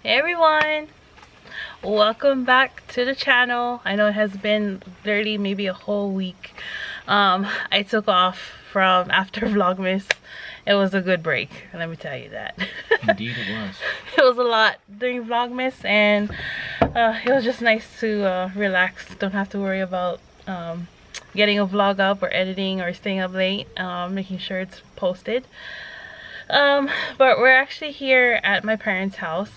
Hey everyone, welcome back to the channel. I know it has been literally maybe a whole week. I took off from after Vlogmas. It was a good break, let me tell you that. Indeed it was. It was a lot during Vlogmas, and it was just nice to relax. Don't have to worry about getting a vlog up or editing or staying up late, making sure it's posted. But we're actually here at my parents' house.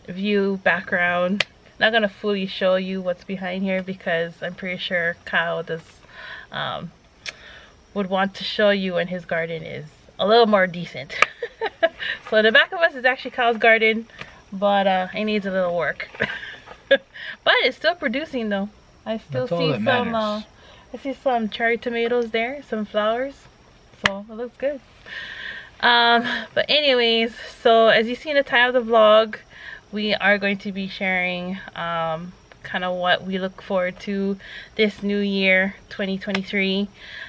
View, background, not gonna fully show you what's behind here because I'm pretty sure Kyle would want to show you when his garden is a little more decent. So the back of us is actually Kyle's garden, but it needs a little work. But it's still producing though. I still see some I see some cherry tomatoes there, some flowers, so it looks good. But anyways, so as you see in the title of the vlog, we are going to be sharing kind of what we look forward to this new year 2023.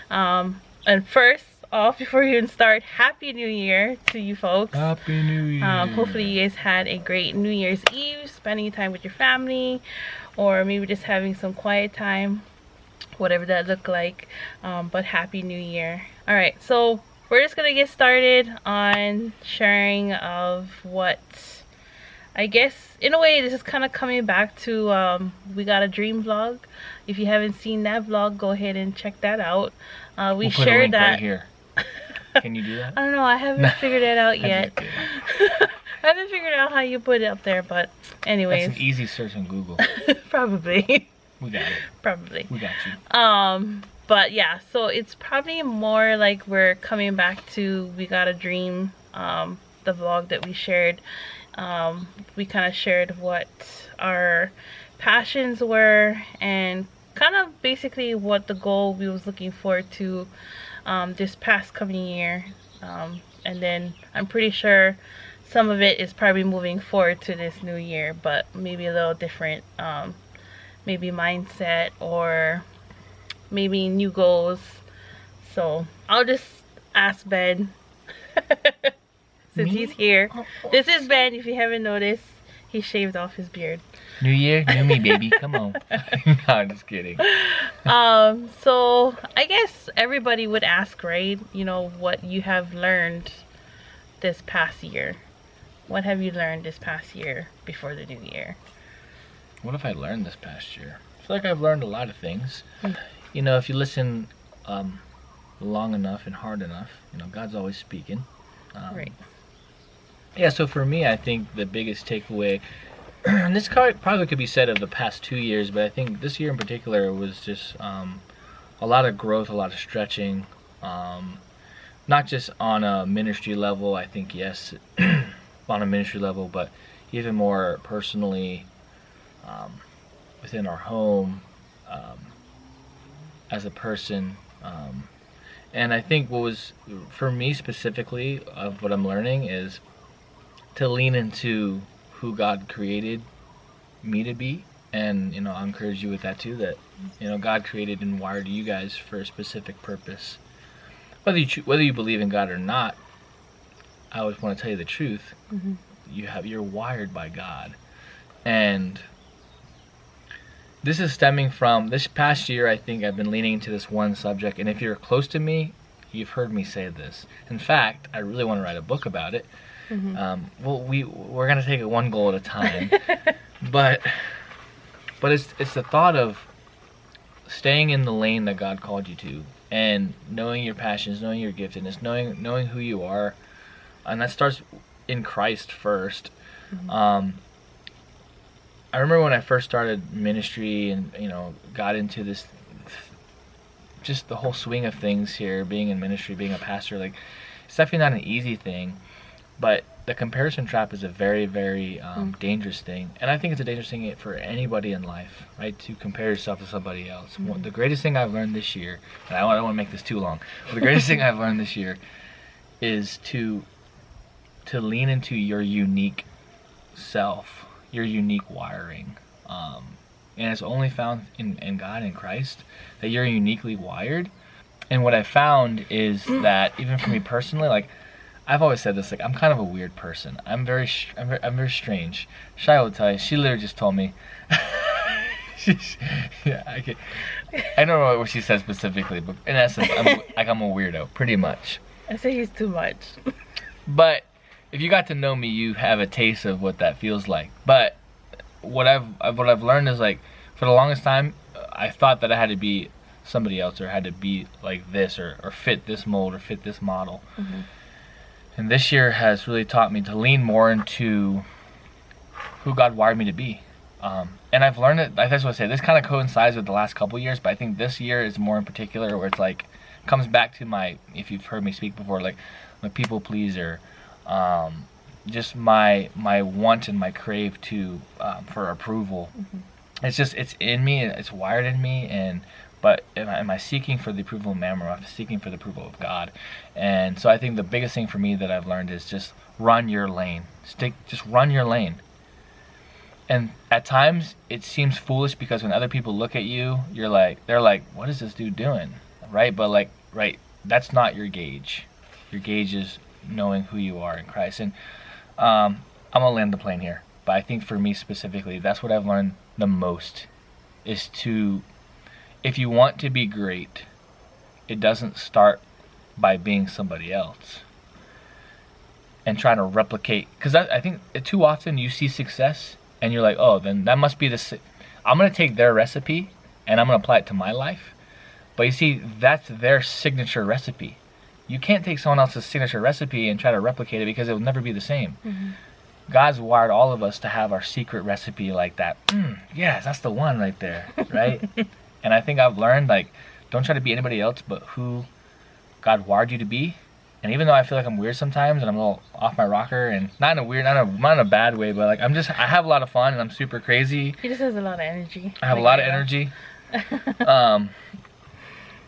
And first off, before we even start, happy new year to you folks. Happy New Year. Hopefully you guys had a great New Year's Eve, spending time with your family, or maybe just having some quiet time, whatever that looked like. But happy new year. All right, so we're just gonna get started on sharing of what, I guess in a way this is kind of coming back to We Got a Dream vlog. If you haven't seen that vlog, go ahead and check that out. We'll shared that right here. Can you do that? I don't know, I haven't figured that out yet. I haven't figured out how you put it up there, but anyways. That's an easy search on Google. Probably. We got it. Probably. We got you. But yeah, so it's probably more like we're coming back to We Got a Dream, the vlog that we shared. We kind of shared what our passions were and kind of basically what the goal we was looking forward to this past coming year. And then I'm pretty sure some of it is probably moving forward to this new year, but maybe a little different, maybe mindset or maybe new goals. So I'll just ask Ben since he's here. This is Ben, if you haven't noticed. He shaved off his beard. New year, new me, baby. Come on. No, I'm just kidding. So I guess everybody would ask, right? You know, what you have learned this past year. What have you learned this past year before the new year? What have I learned this past year? I feel like I've learned a lot of things. You know, if you listen long enough and hard enough, you know, God's always speaking. Right. Yeah, so for me, I think the biggest takeaway, and this probably could be said of the past 2 years, but I think this year in particular was just a lot of growth, a lot of stretching, not just on a ministry level. I think, yes, on a ministry level, but even more personally within our home, as a person. And I think what was, for me specifically, of what I'm learning is to lean into who God created me to be. And, you know, I'll encourage you with that too, that, you know, God created and wired you guys for a specific purpose. Whether you believe in God or not, I always want to tell you the truth. Mm-hmm. You're wired by God. And this is stemming from this past year. I think I've been leaning into this one subject, and if you're close to me, you've heard me say this. In fact, I really want to write a book about it. Mm-hmm. Well, we're gonna take it one goal at a time, but it's the thought of staying in the lane that God called you to, and knowing your passions, knowing your giftedness, knowing who you are, and that starts in Christ first. Mm-hmm. I remember when I first started ministry and, you know, got into this, just the whole swing of things here, being in ministry, being a pastor, like, it's definitely not an easy thing, but the comparison trap is a very, very dangerous thing. And I think it's a dangerous thing for anybody in life, right, to compare yourself to somebody else. Mm-hmm. The greatest thing I've learned this year, and I don't want to make this too long, but the greatest thing I've learned this year is to lean into your unique self, your unique wiring, and it's only found in God and Christ, that you're uniquely wired. And what I found is that even for me personally, like, I've always said this, like, I'm kind of a weird person. I'm very strange. Shai will tell you. She literally just told me. She's, yeah, I don't know what she said specifically, but in essence, I'm a weirdo, pretty much. I say he's too much. But if you got to know me, you have a taste of what that feels like. But what I've learned is, like, for the longest time, I thought that I had to be somebody else, or had to be like this, or fit this mold, or fit this model. Mm-hmm. And this year has really taught me to lean more into who God wired me to be. And I've learned it, that's what I say, this kind of coincides with the last couple years, but I think this year is more in particular, where it's like, comes back to my, if you've heard me speak before, like, I'm a people pleaser, just my want and my crave to, for approval. Mm-hmm. It's in me, it's wired in me, but am I seeking for the approval of man, or am I seeking for the approval of God? And so I think the biggest thing for me that I've learned is just run your lane. Just run your lane. And at times it seems foolish, because when other people look at you, they're like, what is this dude doing? Right? But right, that's not your gauge. Your gauge is knowing who you are in Christ. And I'm gonna land the plane here. But I think for me specifically, that's what I've learned the most, is to, if you want to be great, it doesn't start by being somebody else and trying to replicate. Because I think too often you see success and you're like, oh, then that must be I'm going to take their recipe and I'm going to apply it to my life. But you see, that's their signature recipe. You can't take someone else's signature recipe and try to replicate it, because it will never be the same. Mm-hmm. God's wired all of us to have our secret recipe like that. Yes, that's the one right there, right? And I think I've learned, like, don't try to be anybody else but who God wired you to be. And even though I feel like I'm weird sometimes and I'm a little off my rocker, and not in a bad way, but like, I have a lot of fun and I'm super crazy. He just has a lot of energy. I have a lot of energy.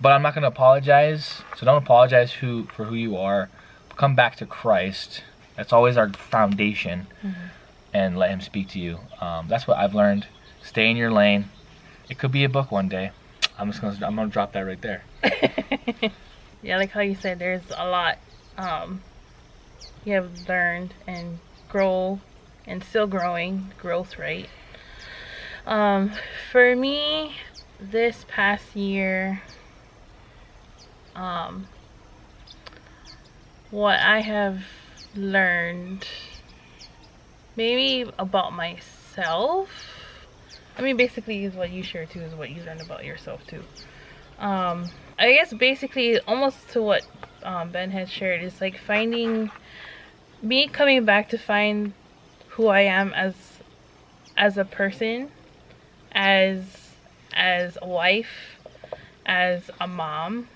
But I'm not going to apologize. So don't apologize for who you are. Come back to Christ. That's always our foundation. Mm-hmm. And let him speak to you. That's what I've learned. Stay in your lane. It could be a book one day. I'm gonna drop that right there. Yeah, like how you said, there's a lot you have learned and grow, and still growing, growth, right? For me, this past year, what I have learned, maybe about myself, I mean, basically is what you share too, is what you learn about yourself too. I guess basically almost to what Ben had shared, is like coming back to find who I am as a person, as a wife, as a mom,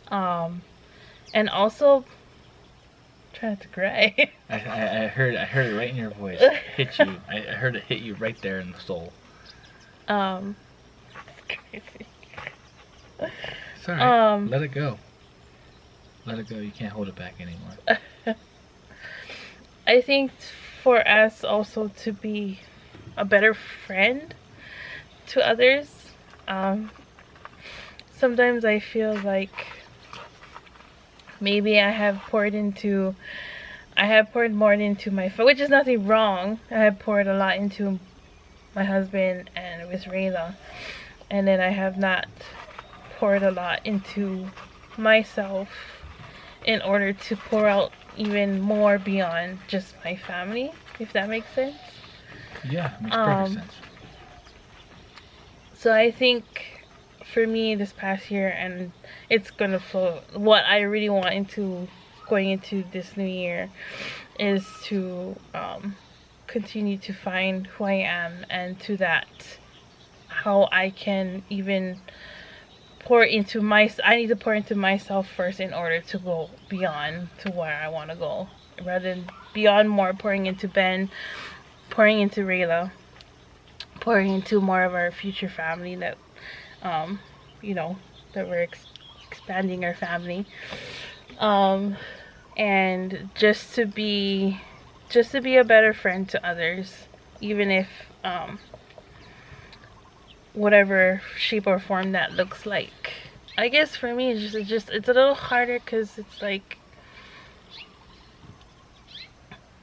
and also trying to cry. I heard it right in your voice. It hit you. I heard it hit you right there in the soul. Crazy. It's alright. Let it go. Let it go. You can't hold it back anymore. I think for us also to be a better friend to others. Sometimes I feel like maybe I have poured more into my which is nothing wrong. I have poured a lot into my husband and with Rayla, and then I have not poured a lot into myself in order to pour out even more beyond just my family, if that makes sense. Yeah, it makes perfect sense. So I think for me this past year, and it's gonna flow, what I really want into going into this new year is to continue to find who I am, and to that how I can even I need to pour into myself first in order to go beyond to where I want to go, rather than beyond more pouring into Ben, pouring into Rayla, pouring into more of our future family, that that we're expanding our family, and just to be a better friend to others, even if whatever shape or form that looks like. I guess for me it's a little harder, because it's like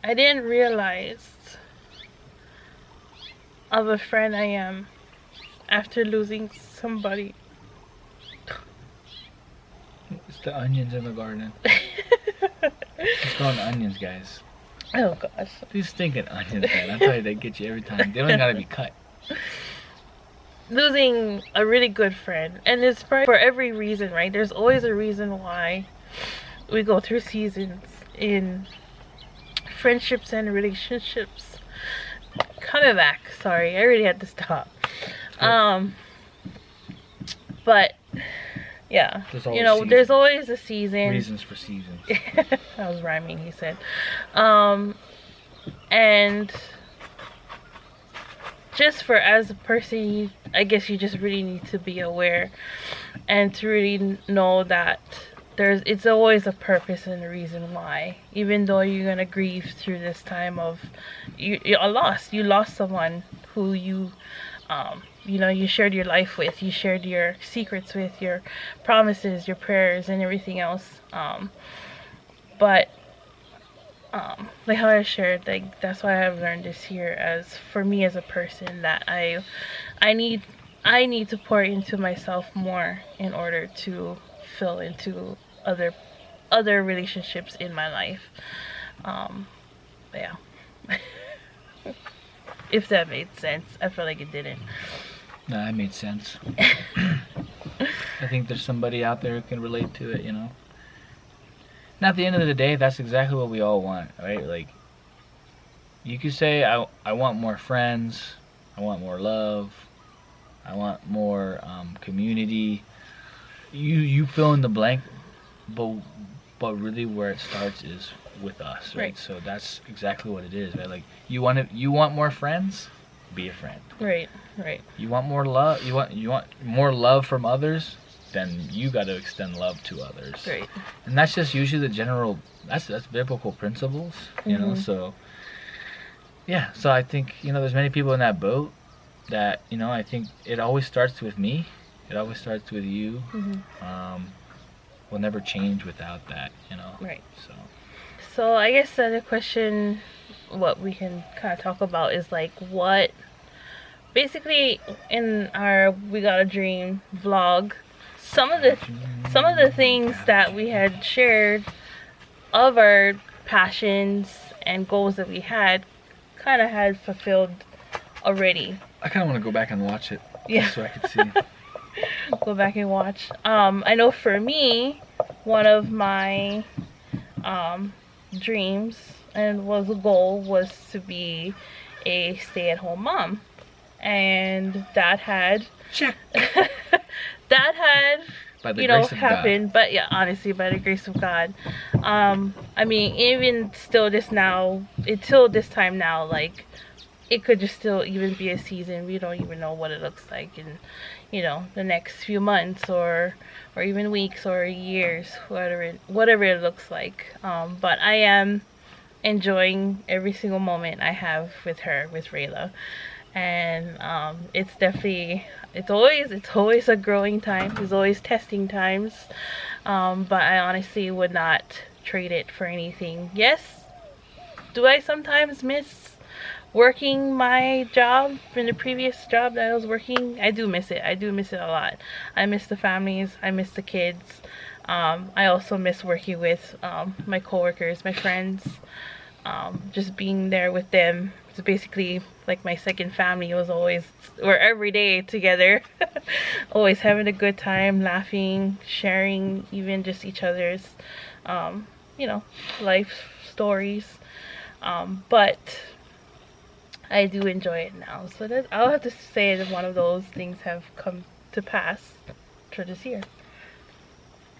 I didn't realize of a friend I am after losing somebody. It's the onions in the garden. It's called onions, guys. Oh gosh. These stinking onions, man. I tell you, they get you every time. They don't gotta be cut. Losing a really good friend, and it's for every reason, right? There's always a reason why we go through seasons in friendships and relationships. Coming back, sorry, I really had to stop. But yeah, you know, seasons. there's always a season. Reasons for seasons. That was rhyming, he said. And just for as a person, I guess you just really need to be aware and to really know that it's always a purpose and a reason why. Even though you're gonna grieve through this time of you lost someone who you know, you shared your life with, you shared your secrets with, your promises, your prayers, and everything else. But like how I shared, like that's why I've learned this year, as for me as a person, that I need to pour into myself more in order to fill into other relationships in my life. But yeah. If that made sense. I feel like it didn't. No, that made sense. I think there's somebody out there who can relate to it, you know. And at the end of the day, that's exactly what we all want, right? Like, you could say, I want more friends, I want more love, I want more community. You fill in the blank, but really where it starts is with us, right? So that's exactly what it is, right? Like, you want more friends, be a friend. Right. You want more love, you want more love from others, then you got to extend love to others. Right. And that's just usually the general, that's biblical principles, you know. So yeah, so I think, you know, there's many people in that boat that, you know, I think it always starts with me, it always starts with you. We'll never change without that, you know. Right. So I guess the other question, what we can kind of talk about is like what, basically in our We Got a Dream vlog, some of the things that we had shared of our passions and goals that we had kind of had fulfilled already. I kind of want to go back and watch it, yeah, so I could see. Go back and watch. I know for me, one of my dreams and was a goal was to be a stay-at-home mom, and that had Check. that had By the you know grace of happened. But yeah, honestly, by the grace of God. I mean, even still this now, until this time now, like it could just still even be a season. We don't even know what it looks like in, you know, the next few months or even weeks or years, whatever it looks like. But I am enjoying every single moment I have with her, with Rayla. And it's definitely, it's always a growing time. There's always testing times. But I honestly would not trade it for anything. Yes, do I sometimes miss working my job in the previous job that I was working? I do miss it. I do miss it a lot. I miss the families. I miss the kids. I also miss working with my coworkers, my friends. Just being there with them. It's basically like my second family. We're every day together. Always having a good time, laughing, sharing even just each other's you know, life stories. But I do enjoy it now. So I'll have to say that one of those things have come to pass for this year.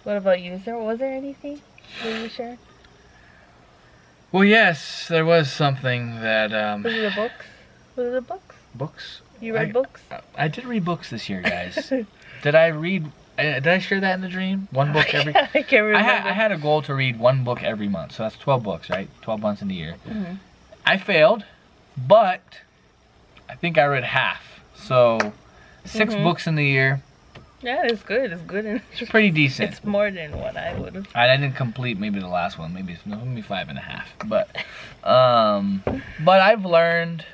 What about you? Was there anything that you shared? Well, yes, there was something that Was it the books? Was it the books? Books? You read books? I did read books this year, guys. Did I share that in the dream? One book every... I can't remember. I had a goal to read one book every month. So that's 12 books, right? 12 months in the year. I failed, but I think I read half. So 6 books in the year, Yeah, it's good. It's good. And It's pretty decent. it's more than what I would have. I didn't complete maybe the last one, maybe 5.5. But I've learned,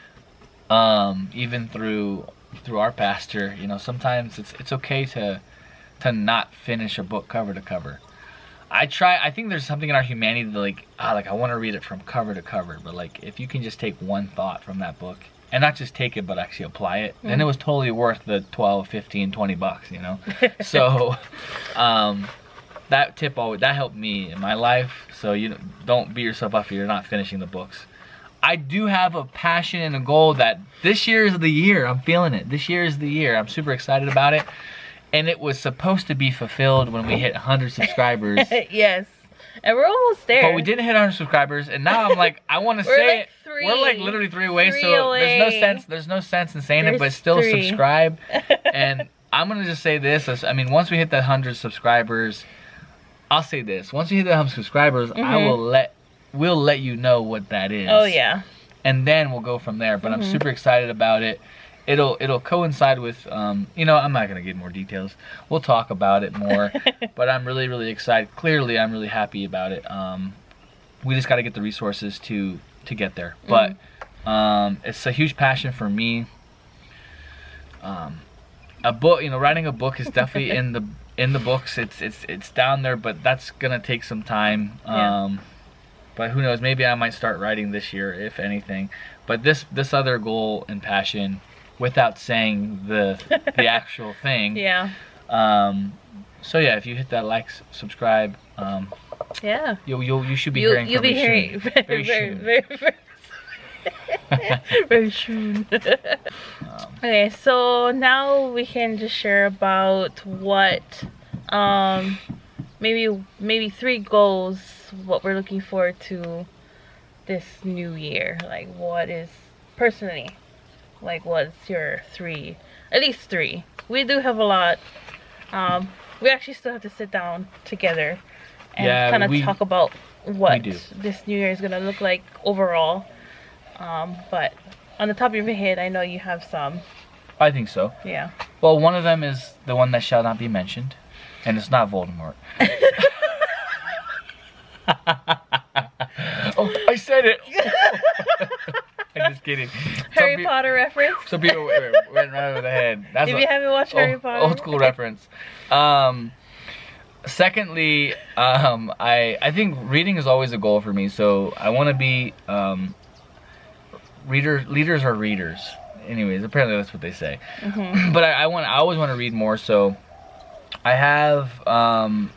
even through our pastor, you know, sometimes it's okay to not finish a book cover to cover. I think there's something in our humanity that like I want to read it from cover to cover, but like if you can just take one thought from that book and not just take it but actually apply it, then it was totally worth the 12, 15, 20 bucks, you know. So that tip that helped me in my life. So you don't beat yourself up if you're not finishing the books. I do have a passion and a goal that this year is the year. I'm feeling it. This year is the year. I'm super excited about it. And it was supposed to be fulfilled when we hit 100 subscribers. Yes. And we're almost there. But we didn't hit 100 subscribers, and now I'm like, I want to say like it. We're like literally 3 away, Three so away. there's no sense in saying it, but still 3. subscribe. And I'm gonna just say this. I mean, once we hit that 100 subscribers, I'll say this. Once we hit that 100 subscribers, we'll let you know what that is. Oh yeah. And then we'll go from there. But I'm super excited about it. It'll coincide with you know, I'm not gonna give more details. We'll talk about it more. But I'm really, really excited. Clearly I'm really happy about it. We just gotta get the resources to get there. But it's a huge passion for me. A book, you know, writing a book is definitely in the books. It's down there, but that's gonna take some time. But who knows, maybe I might start writing this year, if anything. But this other goal and passion, without saying the actual thing. Yeah. So yeah, if you hit that like, subscribe, Yeah. you should be hearing You'll from be me hearing soon. very soon. Okay, so now we can just share about what maybe 3 goals, what we're looking forward to this new year. Like, what is personally, like, what's your 3, at least 3? We do have a lot. We actually still have to sit down together and kind of talk about what this new year is gonna look like overall. But on the top of your head, I know you have some. I think so. Yeah. Well, one of them is the one that shall not be mentioned, and it's not Voldemort. Oh, I said it. I'm just kidding. Harry Potter reference. Some people went right over the head. That's if you haven't watched Harry Potter, old school reference. Secondly, I think reading is always a goal for me. So I want to be leaders are readers. Anyways, apparently that's what they say. But I always want to read more. So I have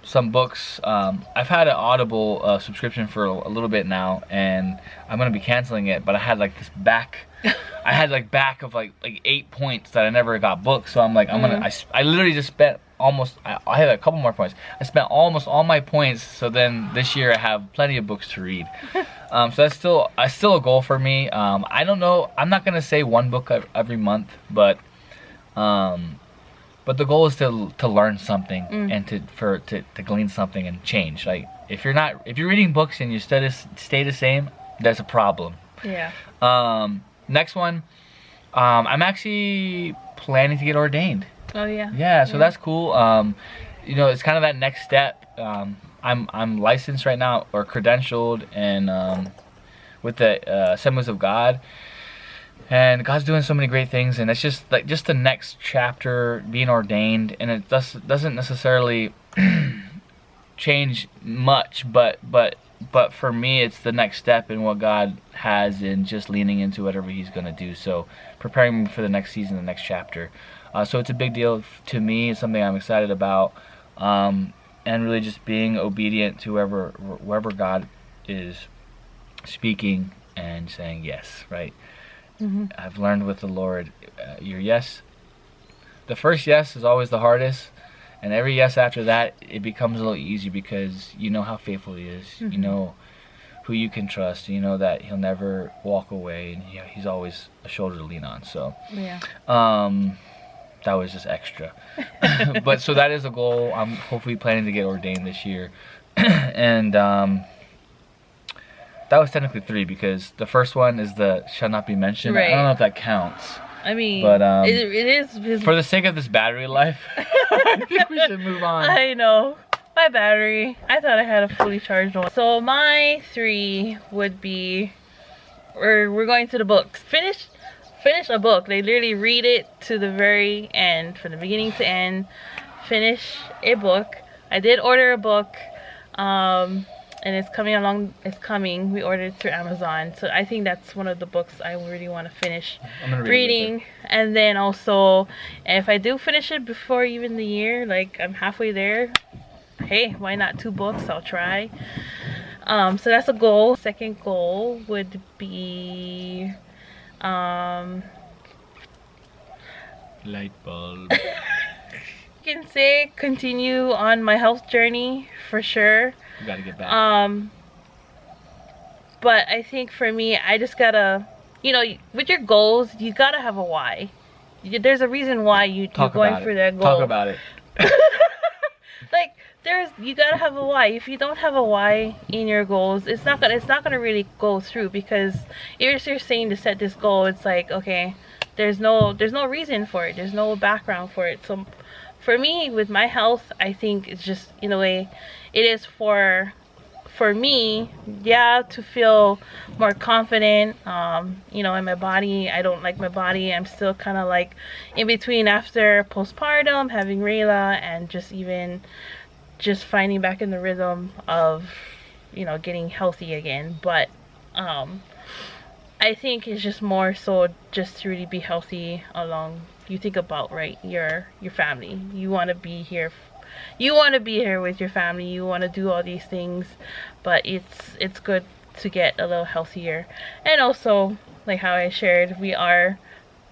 some books. I've had an Audible subscription for a little bit now, and I'm gonna be canceling it. But I had like this back. I had like back of like 8 points that I never got booked. So I'm like, I literally just spent almost. I had a couple more points. I spent almost all my points. So then this year I have plenty of books to read. So that's still a goal for me. I don't know. I'm not gonna say one book every month, but the goal is to learn something and to glean something and change. Like if you're reading books and you stay the same, there's a problem. Yeah. Next one, I'm actually planning to get ordained. Oh yeah. Yeah, so that's cool. You know, it's kind of that next step. I'm licensed right now or credentialed and with the Assemblies of God. And God's doing so many great things, and it's just like the next chapter, being ordained, and it doesn't necessarily change much, but for me, it's the next step in what God has, in just leaning into whatever He's gonna do. So preparing me for the next season, the next chapter. So it's a big deal to me. It's something I'm excited about, and really just being obedient to wherever God is speaking and saying yes, right? I've learned with the Lord, your yes, the first yes is always the hardest, and every yes after that, it becomes a little easier because you know how faithful He is. You know who you can trust. You know that He'll never walk away, and He's always a shoulder to lean on. So, yeah. That was just extra. But so that is a goal. I'm hopefully planning to get ordained this year, and that was technically 3 because the first one is the shall not be mentioned. Right. I don't know if that counts. I mean, but it is for the sake of this battery life. I think we should move on. I know. My battery. I thought I had a fully charged one. So my 3 would be, we're going to the books. Finish a book. They literally read it to the very end, from the beginning to end. Finish a book. I did order a book, and it's coming along. It's coming. We ordered it through Amazon, so I think that's one of the books I really want to finish reading. And then also, if I do finish it before even the year, like I'm halfway there, hey, why not 2 books? I'll try. So that's a goal. Second goal would be light bulb. I can say continue on my health journey for sure. You gotta get back. But I think for me, I just gotta, you know, with your goals, you gotta have a why. There's a reason why you're going for that goal. Talk about it. Like, you gotta have a why. If you don't have a why in your goals, it's not gonna really go through, because if you're saying to set this goal, it's like, okay, there's no reason for it. There's no background for it. So for me, with my health, I think it's just, in a way, it is for me, yeah, to feel more confident, you know, in my body. I don't like my body. I'm still kind of like in between after postpartum, having Rayla, and just finding back in the rhythm of, you know, getting healthy again. But I think it's just more so just to really be healthy along. You think about, right, your family. You want to be here. You want to be here with your family. You want to do all these things, but it's good to get a little healthier. And also, like how I shared, we are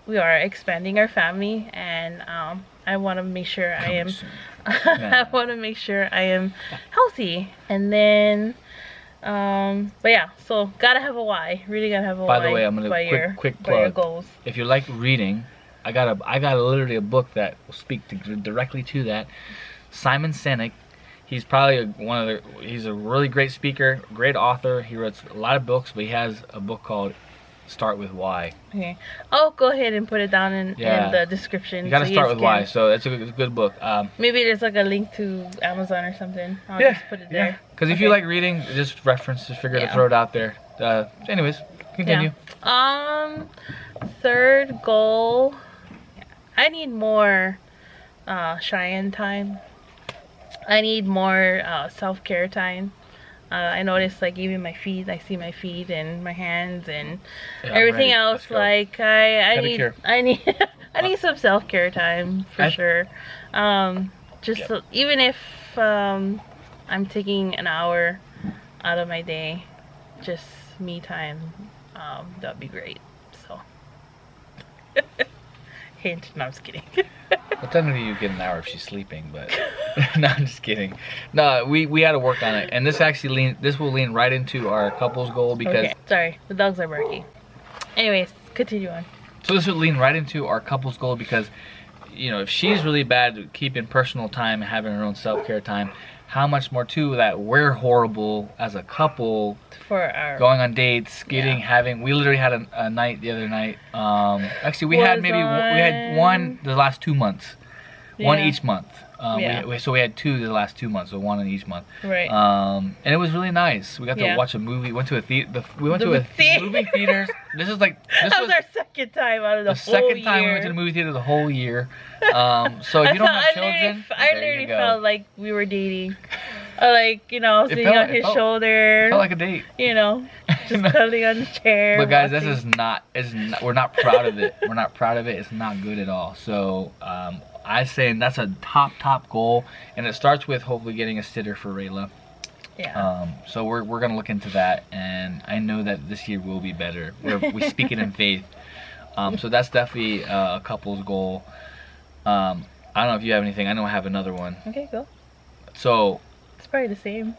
expanding our family, and I want to make sure I am I want to make sure I am healthy. And then but yeah, so gotta have a why. Really gotta have a why. By the way, I'm gonna quick plug. Your goals. If you like reading, I got literally a book that will speak directly to that. Simon Sinek, he's probably he's a really great speaker, great author. He writes a lot of books, but he has a book called Start With Why. Okay, I'll go ahead and put it down in the description. You gotta start with why, so it's a good book. Maybe there's like a link to Amazon or something. I'll just put it there. Because if you like reading, just figure to throw it out there. Anyways, continue. Third goal, I need more Cheyenne time. I need more self-care time. I noticed, like, even my feet, I see my feet and my hands and everything else. Like, I need some self-care time for sure. So, even if I'm taking an hour out of my day, just me time, that'd be great. So hint. No, I'm just kidding. Well, technically you get an hour if she's sleeping, but no, I'm just kidding. No, we had to work on it, and this will lean right into our couples goal, because sorry, the dogs are barking. Anyways, continue on. So this would lean right into our couples goal, because, you know, if she's really bad at keeping personal time and having her own self-care time, how much more too that we're horrible as a couple for our going on dates, we literally had a night the other night. Actually, we had one the last 2 months, one each month. So we had 2 the last 2 months, so 1 in each month. Right. And it was really nice. We got to watch a movie. Went to a theater. We went to a movie theater. This was our second time out of the whole year. The second time we went to the movie theater the whole year. So if you don't have children, I literally felt like we were dating. Like, you know, sitting on his shoulder. It felt like a date. You know, just cuddling on the chair. But guys, we're not proud of it. We're not proud of it. It's not good at all. So I say that's a top goal, and it starts with hopefully getting a sitter for Rayla. Yeah. So we're gonna look into that, and I know that this year will be better. We speak it in faith. So that's definitely a couple's goal. I don't know if you have anything. I know I have another one. Okay, go. So it's probably the same.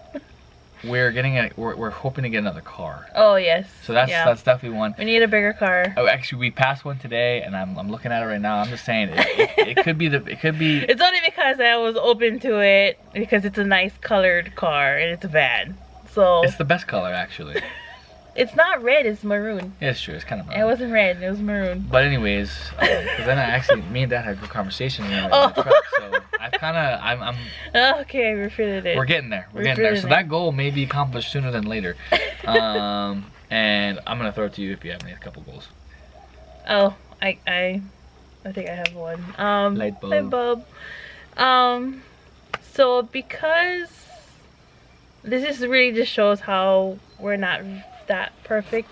We're hoping to get another car. Oh yes. So that's definitely one. We need a bigger car. Oh, actually, we passed one today, and I'm looking at it right now. I'm just saying it could be It's only because I was open to it, because it's a nice colored car and it's a van. So it's the best color, actually. It's not red, it's maroon. Yeah, it's true. It's kind of It wasn't red, it was maroon. But anyways, because then me and Dad had a good conversation in the truck. So I'm Okay, we're feeling it. we're getting there. We're getting there. So that goal may be accomplished sooner than later. And I'm gonna throw it to you if you have a couple goals. Oh, I think I have one. Light bulb. Light bulb. So because this really just shows how we're not that perfect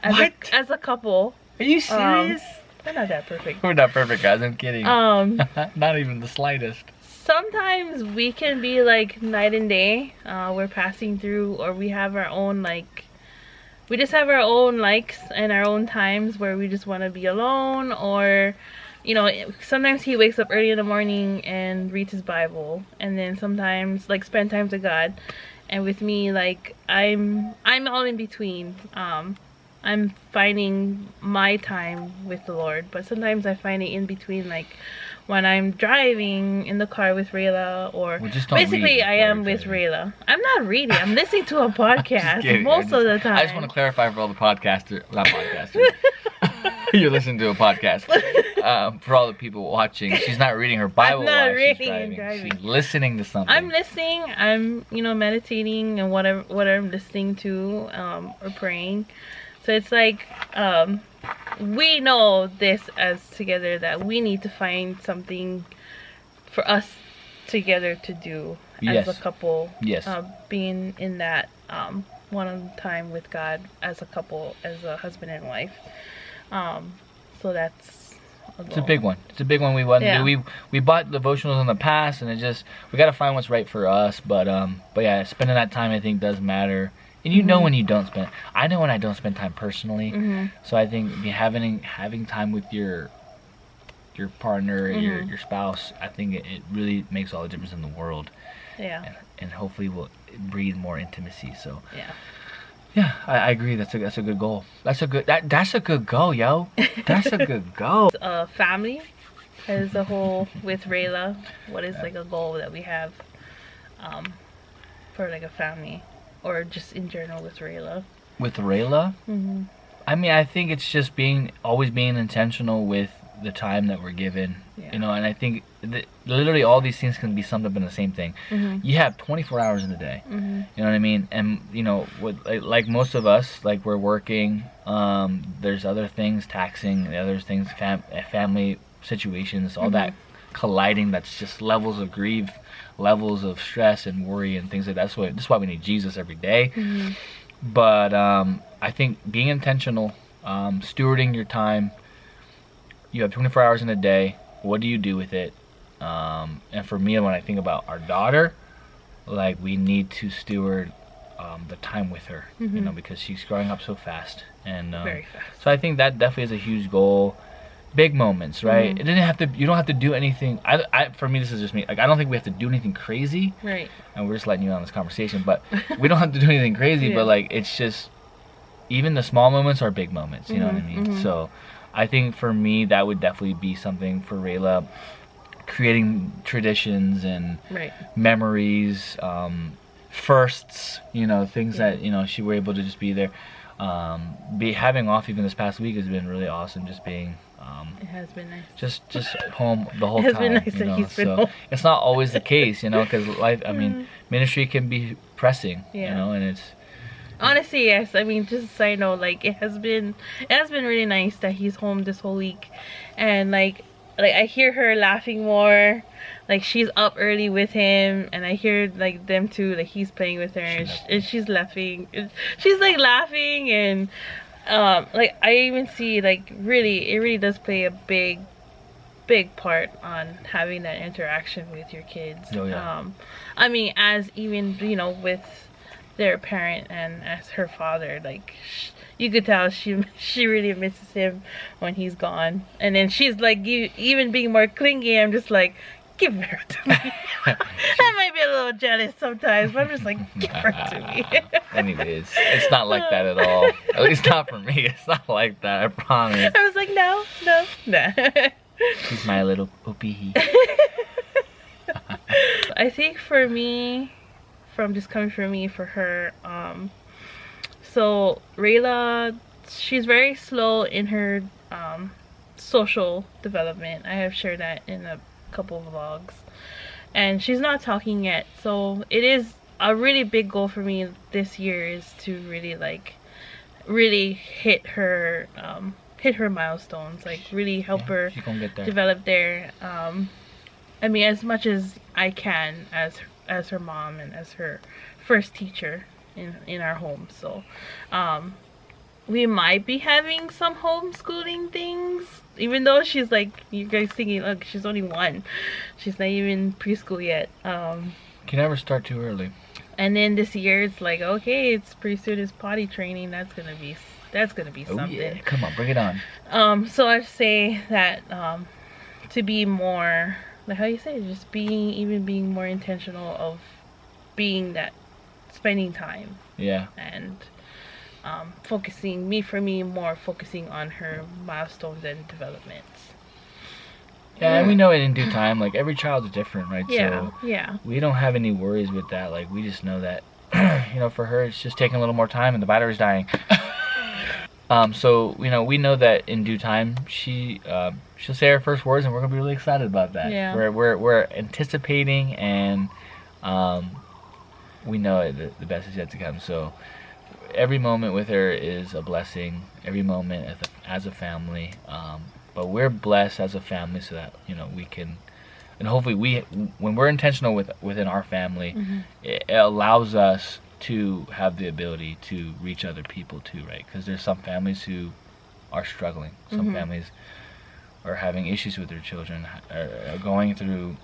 as a couple. Are you serious? We're not that perfect. We're not perfect, guys. I'm kidding. Not even the slightest. Sometimes we can be like night and day. We're passing through, or we have our own we just have our own likes and our own times where we just want to be alone, or you know, sometimes he wakes up early in the morning and reads his Bible, and then sometimes spend time with God. And with me, I'm all in between. I'm finding my time with the Lord, but sometimes I find it in between, when I'm driving in the car with Rayla, or basically I am with Rayla. I'm not reading, I'm listening to a podcast most of the time. I just want to clarify for all the not podcasters. You're listening to a podcast. For all the people watching, she's not reading her Bible while she's driving. She's listening to something. I'm listening. I'm meditating and whatever I'm listening to, or praying. So it's we know this as together, that we need to find something for us together to do as a couple. Yes. Being in that one time with God as a couple, as a husband and wife. So that's it's a big one. It's a big one we want to do. We bought devotionals in the past, and we got to find what's right for us. But yeah, spending that time I think does matter. And you know when you don't spend. I know when I don't spend time personally. So I think having time with your partner, your spouse, I think it really makes all the difference in the world. Yeah. And hopefully will breed more intimacy. So yeah. Yeah, I agree. That's a good goal. That's a good goal, yo. That's a good goal. Family as a whole with Rayla. What is a goal that we have for a family, or just in general with Rayla? With Rayla? I mean, I think it's just always being intentional with the time that we're given. Yeah. You know, and I think literally all these things can be summed up in the same thing. You have 24 hours in the day. You know what I mean? And you know, with like most of us, we're working. There's other things, taxing, the other things, family situations, all that colliding. That's just levels of grief, levels of stress and worry and things like that. That's why we need Jesus every day. But I think being intentional, stewarding your time. You have 24 hours in a day. What do you do with it? And for me, when I think about our daughter, we need to steward the time with her, you know, because she's growing up so fast. And very fast. So I think that definitely is a huge goal. Big moments, right? It didn't have to. You don't have to do anything. For me, this is just me. I don't think we have to do anything crazy. Right. And we're just letting you on this conversation, but we don't have to do anything crazy. But it's just even the small moments are big moments. You know what I mean? So. I think for me that would definitely be something for Rayla, creating traditions and memories, firsts, you know, things that, you know, she were able to just be there. Having off even this past week has been really awesome, just being it has been nice. Just home the whole time. It has been nice that he's been home. It's not always the case, you know, because life, I mean, ministry can be pressing, you know, and it's honestly, yes. I mean, just a side note, it has been really nice that he's home this whole week, and I hear her laughing more. She's up early with him, and I hear them too. He's playing with her, and she's laughing. She's laughing, and I even see it really does play a big part on having that interaction with your kids. Oh, yeah. I mean, as even with their parent and as her father, you could tell she really misses him when he's gone. And then she's even being more clingy. I'm just give her to me. I might be a little jealous sometimes, but I'm just give her to me. Anyways, it's not like that at all. At least not for me. It's not like that, I promise. I was no. She's my little poopy. I think for me, from just coming from me, for her, So Rayla, she's very slow in her social development. I have shared that in a couple of vlogs, and she's not talking yet. So it is a really big goal for me this year is to really hit her milestones, like really help her she's gonna get there. develop there. I mean, as much as I can as her mom and as her first teacher in our home. So we might be having some homeschooling things, even though she's like, you guys thinking, look, she's only 1, she's not even preschool yet. Can never start too early. And then this year it's like, okay, it's pretty soon is potty training. That's gonna be Oh something. yeah, come on, bring it on. So I say that to be more, like how you say, just being more intentional of being that, spending time. Yeah. And focusing on her milestones and developments. Yeah, and we know it in due time. Like every child's different, right? Yeah, So yeah. we don't have any worries with that. Like we just know that, for her it's just taking a little more time and the battery's dying. So we know that in due time she'll say her first words and we're gonna be really excited about that. Yeah. We're anticipating and we know the best is yet to come. So every moment with her is a blessing. Every moment as a family. But we're blessed as a family so that we can, and hopefully when we're intentional within our family, it allows us to have the ability to reach other people too, right? Because there's some families who are struggling. Some families are having issues with their children, are going through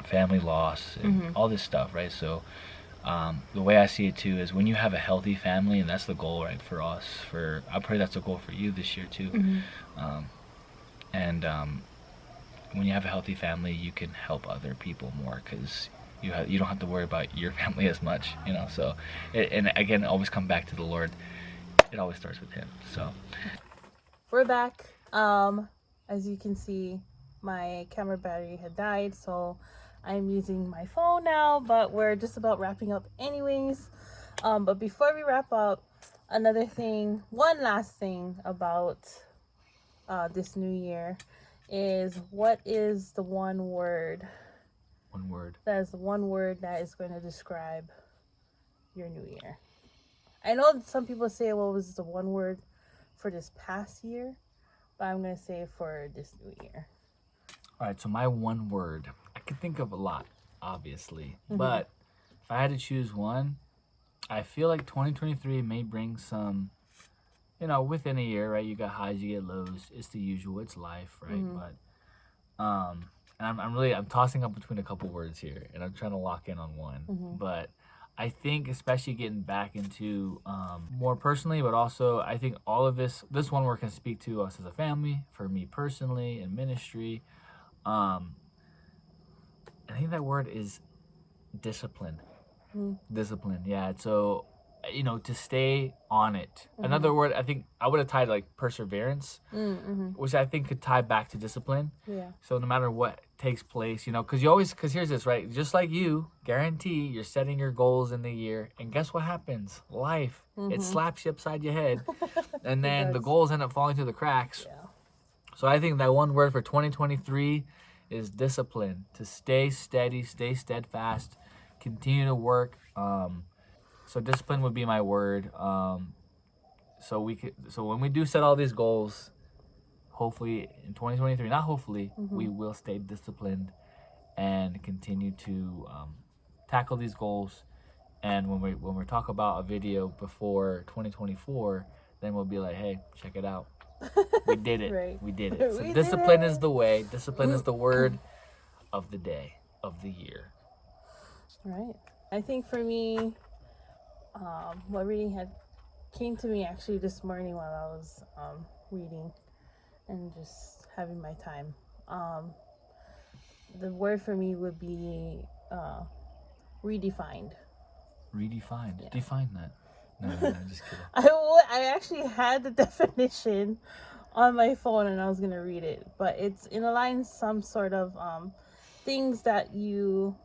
family loss and all this stuff, right? So the way I see it too is when you have a healthy family, and that's the goal, right, for us. I pray that's the goal for you this year too. And when you have a healthy family, you can help other people more because you don't have to worry about your family as much, So, and again, always come back to the Lord. It always starts with Him. So, we're back. As you can see, my camera battery had died, so I'm using my phone now. But we're just about wrapping up, anyways. But before we wrap up, one last thing about this new year is, what is the one word? One word. That is the one word that is going to describe your new year. I know some people say, well, was the one word for this past year, but I'm going to say for this new year. All right, so my one word, I could think of a lot, obviously, but if I had to choose one, I feel like 2023 may bring some, within a year, right? You got highs, you get lows. It's the usual. It's life, right? But, and I'm tossing up between a couple words here, and I'm trying to lock in on one. But I think, especially getting back into more personally, but also I think all of this one word can speak to us as a family, for me personally, in ministry. I think that word is discipline. Discipline, yeah. So, to stay on it. Another word, I think I would have tied like perseverance, which I think could tie back to discipline. Yeah. So no matter what takes place, because here's this, right? Just like you, guarantee you're setting your goals in the year, and guess what happens? Life, it slaps you upside your head, and then the goals end up falling through the cracks. Yeah. So I think that one word for 2023 is discipline. To stay steady, stay steadfast, continue to work. So discipline would be my word. So when we do set all these goals, hopefully in 2023, not hopefully, we will stay disciplined and continue to tackle these goals. And when we talk about a video before 2024, then we'll be like, hey, check it out. We did it. Right. We did it. So discipline is the way. Discipline is the word of the day, of the year. Right. I think for me, what reading came to me actually this morning while I was reading and just having my time. The word for me would be redefined. Redefined. Yeah. Define that. No, I'm just kidding. I actually had the definition on my phone and I was gonna read it, but it's in a line, some sort of things that you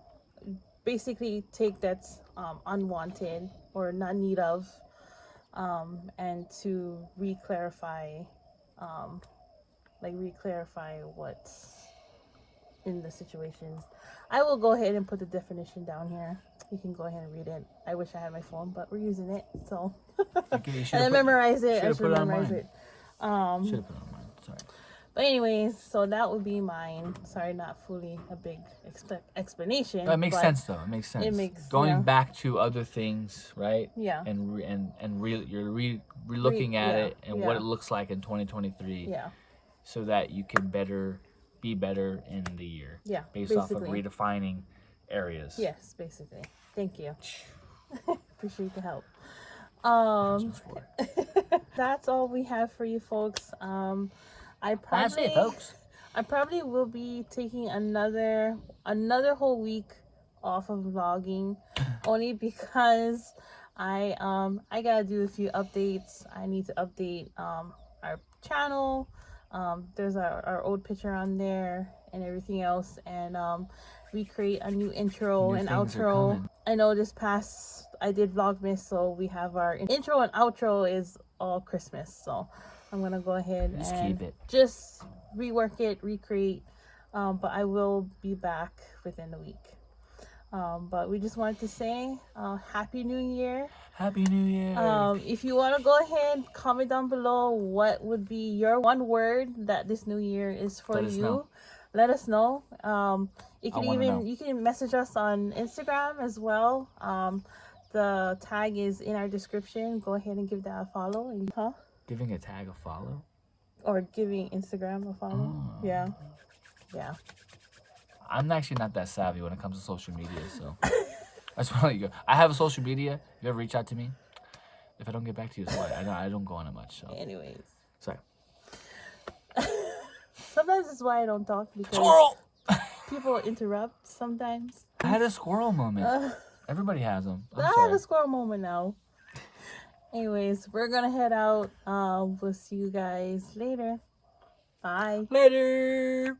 basically take that's unwanted or not need of, and to re-clarify what's in the situations. I will go ahead and put the definition down here. You can go ahead and read it. I wish I had my phone, but we're using it, so and then memorize it. I should memorize it. Should have put it on mine. Sorry. But anyways, so that would be mine. Sorry, not fully a big explanation. That makes sense, though. It makes sense. It makes going back to other things, right? Yeah. You're re-looking at it and what it looks like in 2023. Yeah. So that you can be better in the year. Yeah. Based off of redefining areas. Yes, basically. Thank you. Appreciate the help. That's all we have for you folks. That's it, folks. I probably will be taking another whole week off of vlogging, only because I gotta do a few updates. I need to update our channel. There's our old picture on there and everything else, and recreate a new intro and outro. I know I did Vlogmas, so we have our intro and outro is all Christmas, so I'm gonna go ahead and just rework it, recreate, but I will be back within the week. But we just wanted to say Happy New Year. Happy New Year. If you want to go ahead, comment down below what would be your one word that this new year is for you. Let us know. You can message us on Instagram as well. The tag is in our description. Go ahead and give that a follow. Giving a tag a follow? Or giving Instagram a follow. Oh. Yeah. I'm actually not that savvy when it comes to social media, so I just want to let you go. I have a social media. If you ever reach out to me, if I don't get back to you, it's why. I don't go on it much. So. Anyways. Sorry. Sometimes it's why I don't talk, because squirrel! People interrupt sometimes. I had a squirrel moment. Everybody has them. I have a squirrel moment now. Anyways, we're gonna head out. We'll see you guys later. Bye. Later.